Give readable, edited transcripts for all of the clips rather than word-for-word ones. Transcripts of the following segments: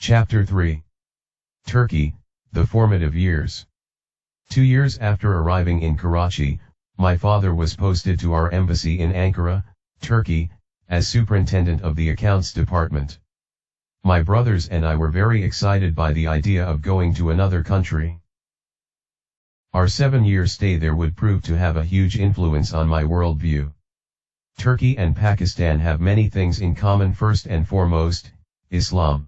Chapter 3. Turkey, the Formative Years. 2 years after arriving in Karachi, my father was posted to our embassy in Ankara, Turkey, as superintendent of the accounts department. My brothers and I were very excited by the idea of going to another country. Our 7-year stay there would prove to have a huge influence on my worldview. Turkey and Pakistan have many things in common. First and foremost, Islam.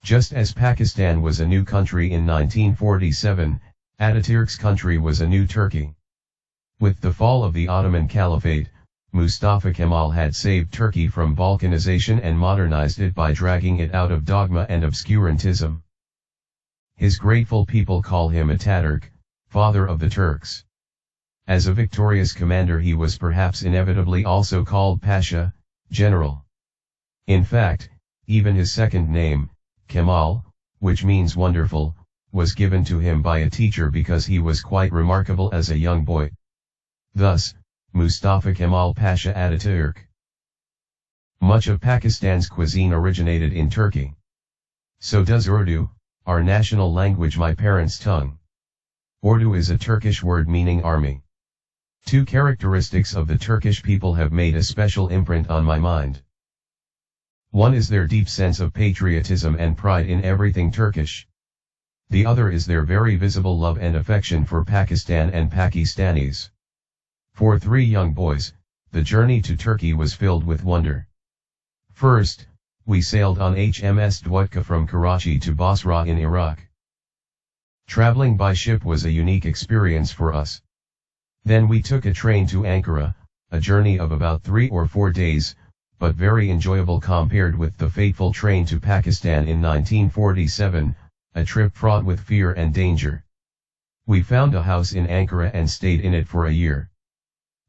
Just as Pakistan was a new country in 1947, Ataturk's country was a new Turkey. With the fall of the Ottoman Caliphate, Mustafa Kemal had saved Turkey from balkanization and modernized it by dragging it out of dogma and obscurantism. His grateful people call him Ataturk, father of the Turks. As a victorious commander, he was perhaps inevitably also called Pasha, general. In fact, even his second name, Kemal, which means wonderful, was given to him by a teacher because he was quite remarkable as a young boy. Thus, Mustafa Kemal Pasha Ataturk. Much of Pakistan's cuisine originated in Turkey. So does Urdu, our national language, my parents' tongue. Urdu is a Turkish word meaning army. 2 characteristics of the Turkish people have made a special imprint on my mind. One is their deep sense of patriotism and pride in everything Turkish. The other is their very visible love and affection for Pakistan and Pakistanis. For 3 young boys, the journey to Turkey was filled with wonder. First, we sailed on HMS Dwutka from Karachi to Basra in Iraq. Traveling by ship was a unique experience for us. Then we took a train to Ankara, a journey of about 3 or 4 days, but very enjoyable compared with the fateful train to Pakistan in 1947, a trip fraught with fear and danger. We found a house in Ankara and stayed in it for a year.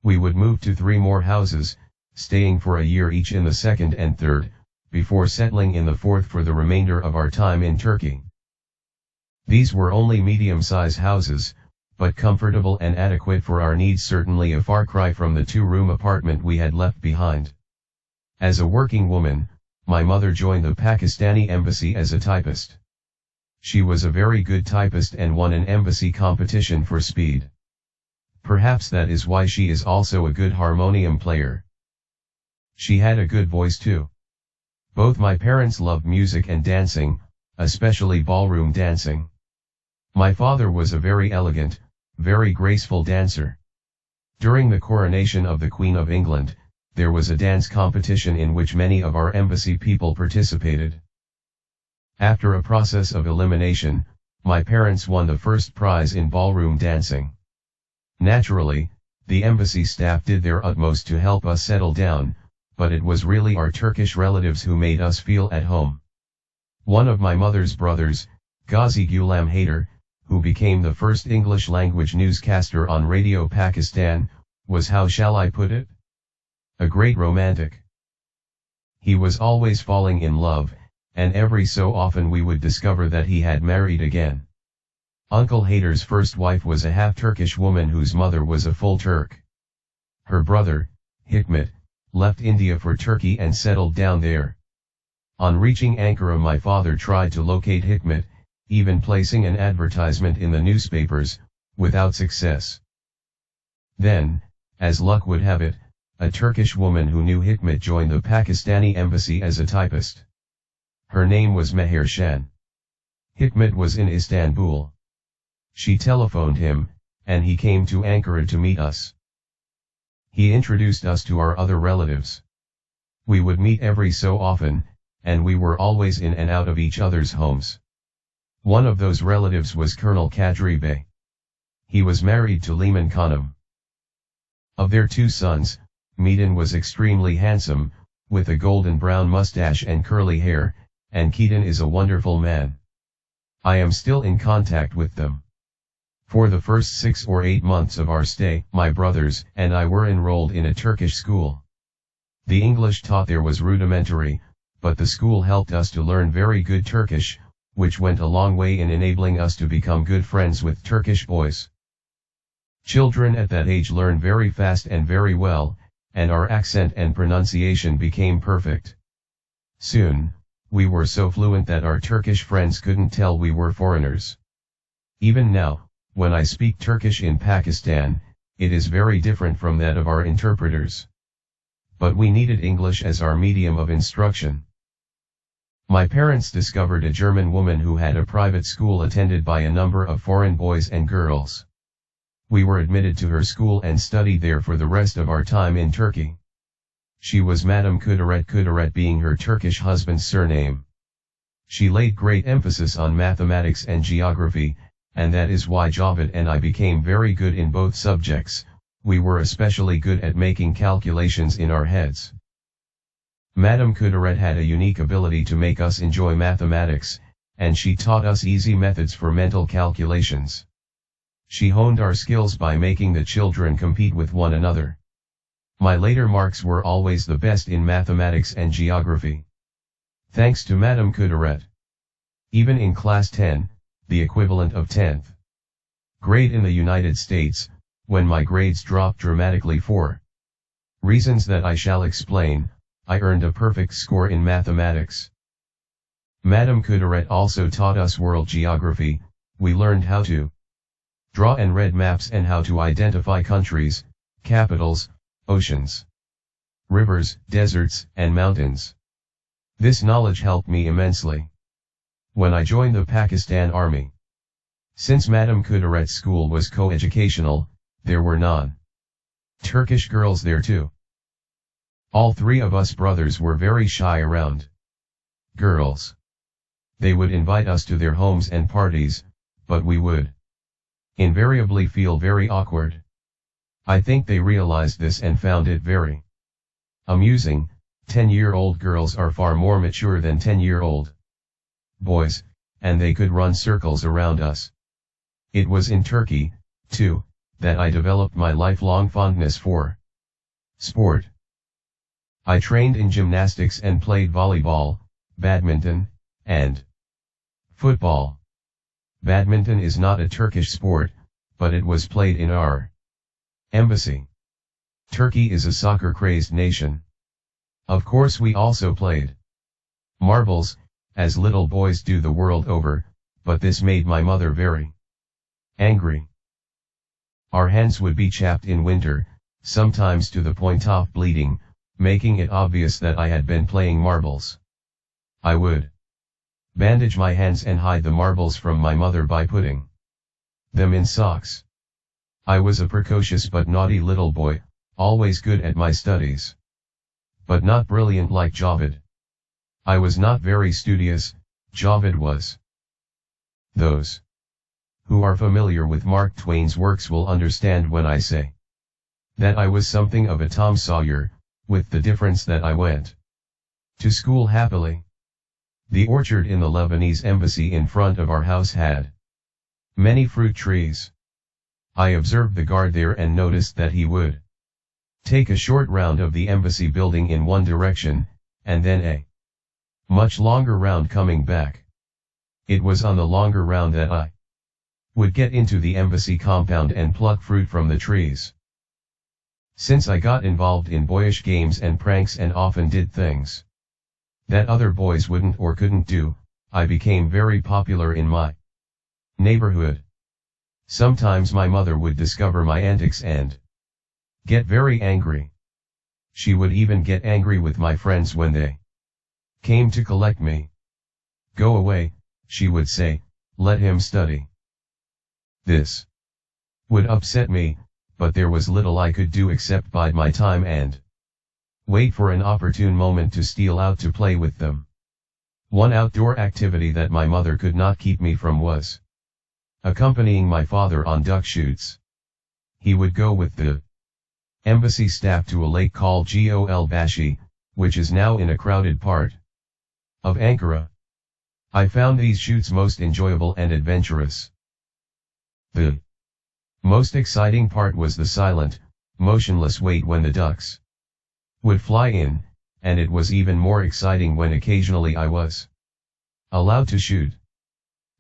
We would move to 3 more houses, staying for a year each in the second and third, before settling in the fourth for the remainder of our time in Turkey. These were only medium-sized houses, but comfortable and adequate for our needs, certainly a far cry from the 2-room apartment we had left behind. As a working woman, my mother joined the Pakistani embassy as a typist. She was a very good typist and won an embassy competition for speed. Perhaps that is why she is also a good harmonium player. She had a good voice too. Both my parents loved music and dancing, especially ballroom dancing. My father was a very elegant, very graceful dancer. During the coronation of the Queen of England, there was a dance competition in which many of our embassy people participated. After a process of elimination, my parents won the first prize in ballroom dancing. Naturally, the embassy staff did their utmost to help us settle down, but it was really our Turkish relatives who made us feel at home. One of my mother's brothers, Ghazi Ghulam Haider, who became the first English-language newscaster on Radio Pakistan, was, how shall I put it? A great romantic. He was always falling in love, and every so often we would discover that he had married again. Uncle Haider's first wife was a half-Turkish woman whose mother was a full Turk. Her brother, Hikmet, left India for Turkey and settled down there. On reaching Ankara, my father tried to locate Hikmet, even placing an advertisement in the newspapers, without success. Then, as luck would have it, a Turkish woman who knew Hikmet joined the Pakistani embassy as a typist. Her name was Meher Shan. Hikmet was in Istanbul. She telephoned him, and he came to Ankara to meet us. He introduced us to our other relatives. We would meet every so often, and we were always in and out of each other's homes. One of those relatives was Colonel Kadri Bey. He was married to Liman Khanum. Of their 2 sons, Medan was extremely handsome, with a golden brown mustache and curly hair, and Keaton is a wonderful man. I am still in contact with them. For the first 6 or 8 months of our stay, my brothers and I were enrolled in a Turkish school. The English taught there was rudimentary, but the school helped us to learn very good Turkish, which went a long way in enabling us to become good friends with Turkish boys. Children at that age learn very fast and very well, and our accent and pronunciation became perfect. Soon, we were so fluent that our Turkish friends couldn't tell we were foreigners. Even now, when I speak Turkish in Pakistan, it is very different from that of our interpreters. But we needed English as our medium of instruction. My parents discovered a German woman who had a private school attended by a number of foreign boys and girls. We were admitted to her school and studied there for the rest of our time in Turkey. She was Madame Kudaret being her Turkish husband's surname. She laid great emphasis on mathematics and geography, and that is why Javed and I became very good in both subjects. We were especially good at making calculations in our heads. Madame Kudaret had a unique ability to make us enjoy mathematics, and she taught us easy methods for mental calculations. She honed our skills by making the children compete with one another. My later marks were always the best in mathematics and geography. Thanks to Madame Kudaret. Even in class 10, the equivalent of 10th grade in the United States, when my grades dropped dramatically for reasons that I shall explain, I earned a perfect score in mathematics. Madame Kudaret also taught us world geography. We learned how to draw and read maps and how to identify countries, capitals, oceans, rivers, deserts, and mountains. This knowledge helped me immensely when I joined the Pakistan Army. Since Madame Kudaret's school was co-educational, there were non-Turkish girls there too. All three of us brothers were very shy around girls. They would invite us to their homes and parties, but we would invariably feel very awkward. I think they realized this and found it very amusing. 10-year-old girls are far more mature than 10-year-old boys, and they could run circles around us. It was in Turkey, too, that I developed my lifelong fondness for sport. I trained in gymnastics and played volleyball, badminton, and football. Badminton is not a Turkish sport, but it was played in our embassy. Turkey is a soccer-crazed nation. Of course we also played marbles, as little boys do the world over, but this made my mother very angry. Our hands would be chapped in winter, sometimes to the point of bleeding, making it obvious that I had been playing marbles. I would bandage my hands and hide the marbles from my mother by putting them in socks. I was a precocious but naughty little boy, always good at my studies, but not brilliant like Javed. I was not very studious, Javed was. Those who are familiar with Mark Twain's works will understand when I say that I was something of a Tom Sawyer, with the difference that I went to school happily. The orchard in the Lebanese embassy in front of our house had many fruit trees. I observed the guard there and noticed that he would take a short round of the embassy building in one direction, and then a much longer round coming back. It was on the longer round that I would get into the embassy compound and pluck fruit from the trees. Since I got involved in boyish games and pranks and often did things that other boys wouldn't or couldn't do, I became very popular in my neighborhood. Sometimes my mother would discover my antics and get very angry. She would even get angry with my friends when they came to collect me. "Go away," she would say, "let him study." This would upset me, but there was little I could do except bide my time and wait for an opportune moment to steal out to play with them. One outdoor activity that my mother could not keep me from was accompanying my father on duck shoots. He would go with the embassy staff to a lake called Gol Bashi, which is now in a crowded part of Ankara. I found these shoots most enjoyable and adventurous. The most exciting part was the silent, motionless wait when the ducks would fly in, and it was even more exciting when occasionally I was allowed to shoot.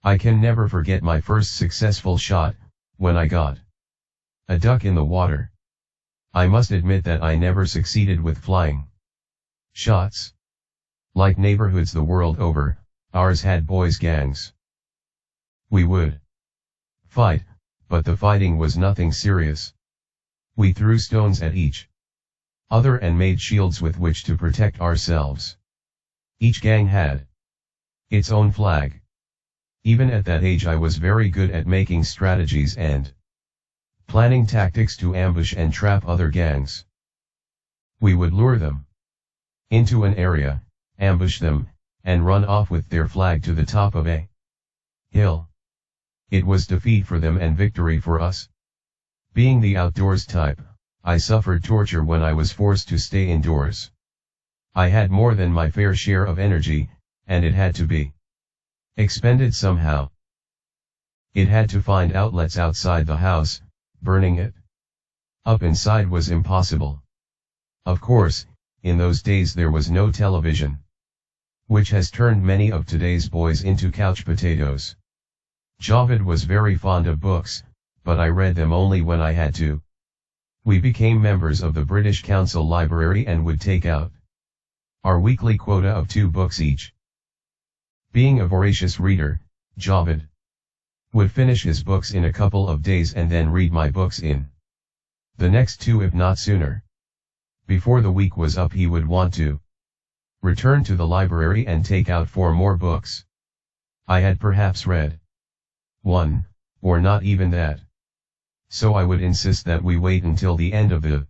I can never forget my first successful shot, when I got a duck in the water. I must admit that I never succeeded with flying shots. Like neighborhoods the world over, ours had boys' gangs. We would fight, but the fighting was nothing serious. We threw stones at each other and made shields with which to protect ourselves. Each gang had its own flag. Even at that age I was very good at making strategies and planning tactics to ambush and trap other gangs. We would lure them into an area, ambush them, and run off with their flag to the top of a hill. It was defeat for them and victory for us. Being the outdoors type, I suffered torture when I was forced to stay indoors. I had more than my fair share of energy, and it had to be expended somehow. It had to find outlets outside the house. Burning it up inside was impossible. Of course, in those days there was no television, which has turned many of today's boys into couch potatoes. Javed was very fond of books, but I read them only when I had to. We became members of the British Council Library and would take out our weekly quota of 2 books each. Being a voracious reader, Javed would finish his books in a couple of days and then read my books in the next 2 if not sooner. Before the week was up he would want to return to the library and take out 4 more books. I had perhaps read 1, or not even that. So I would insist that we wait until the end of the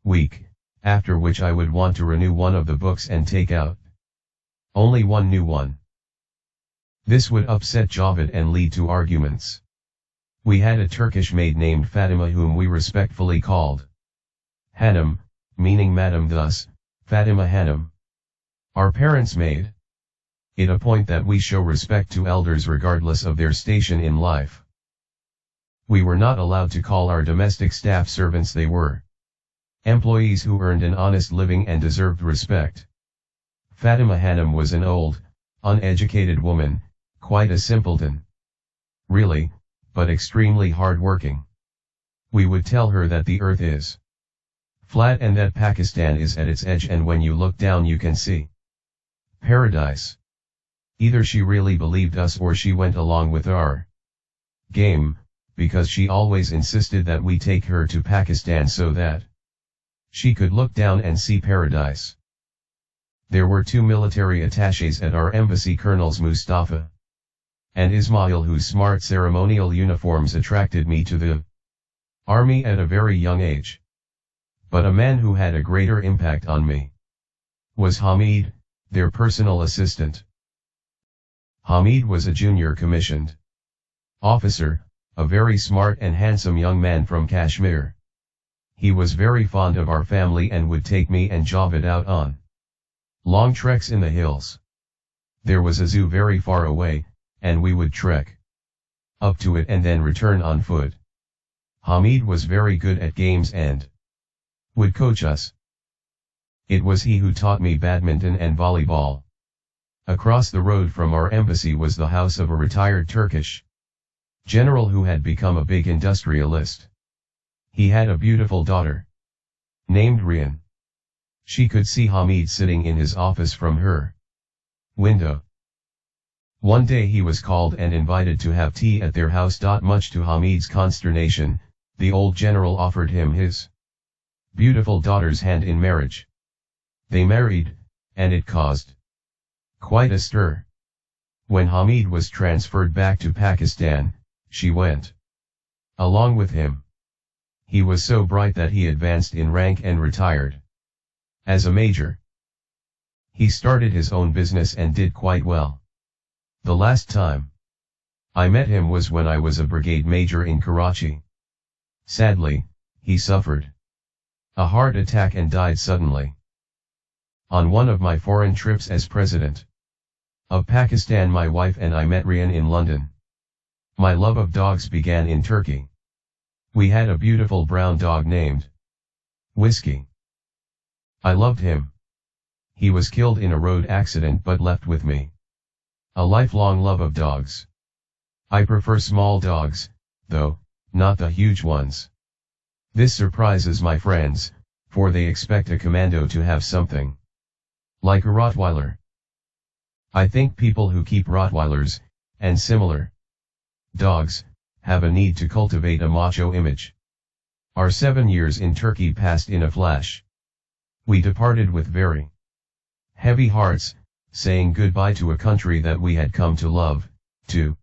week, after which I would want to renew one of the books and take out only one new one. This would upset Javed and lead to arguments. We had a Turkish maid named Fatima whom we respectfully called Hanım, meaning madam, thus, Fatima Hanım. Our parents made it a point that we show respect to elders regardless of their station in life. We were not allowed to call our domestic staff servants. They were employees who earned an honest living and deserved respect. Fatima Hanım was an old, uneducated woman, quite a simpleton. Really, but extremely hard-working. We would tell her that the earth is flat and that Pakistan is at its edge, and when you look down you can see paradise. Either she really believed us or she went along with our game, because she always insisted that we take her to Pakistan so that she could look down and see paradise. There were 2 military attachés at our embassy, Colonels Mustafa and Ismail, whose smart ceremonial uniforms attracted me to the army at a very young age. But a man who had a greater impact on me was Hamid, their personal assistant. Hamid was a junior commissioned officer, a very smart and handsome young man from Kashmir. He was very fond of our family and would take me and Javed out on long treks in the hills. There was a zoo very far away, and we would trek up to it and then return on foot. Hamid was very good at games and would coach us. It was he who taught me badminton and volleyball. Across the road from our embassy was the house of a retired Turkish general who had become a big industrialist. He had a beautiful daughter named Rian. She could see Hamid sitting in his office from her window. One day he was called and invited to have tea at their house. Much to Hamid's consternation, the old general offered him his beautiful daughter's hand in marriage. They married, and it caused quite a stir. When Hamid was transferred back to Pakistan, she went along with him. He was so bright that he advanced in rank and retired as a major. He started his own business and did quite well. The last time I met him was when I was a brigade major in Karachi. Sadly, he suffered a heart attack and died suddenly. On one of my foreign trips as president of Pakistan, my wife and I met Rian in London. My love of dogs began in Turkey. We had a beautiful brown dog named Whiskey. I loved him. He was killed in a road accident but left with me a lifelong love of dogs. I prefer small dogs, though, not the huge ones. This surprises my friends, for they expect a commando to have something Like a Rottweiler. I think people who keep Rottweilers, and similar dogs, have a need to cultivate a macho image. Our 7 years in Turkey passed in a flash. We departed with very heavy hearts, saying goodbye to a country that we had come to love, to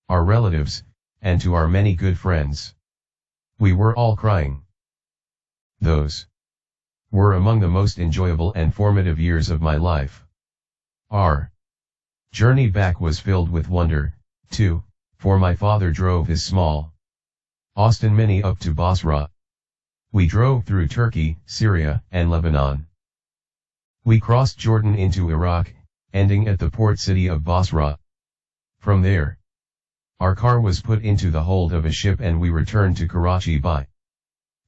our relatives, and to our many good friends. We were all crying. Those were among the most enjoyable and formative years of my life. Our journey back was filled with wonder, too, for my father drove his small Austin Mini up to Basra. We drove through Turkey, Syria, and Lebanon. We crossed Jordan into Iraq, ending at the port city of Basra. From there, our car was put into the hold of a ship and we returned to Karachi by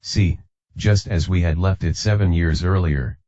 sea, just as we had left it 7 years earlier.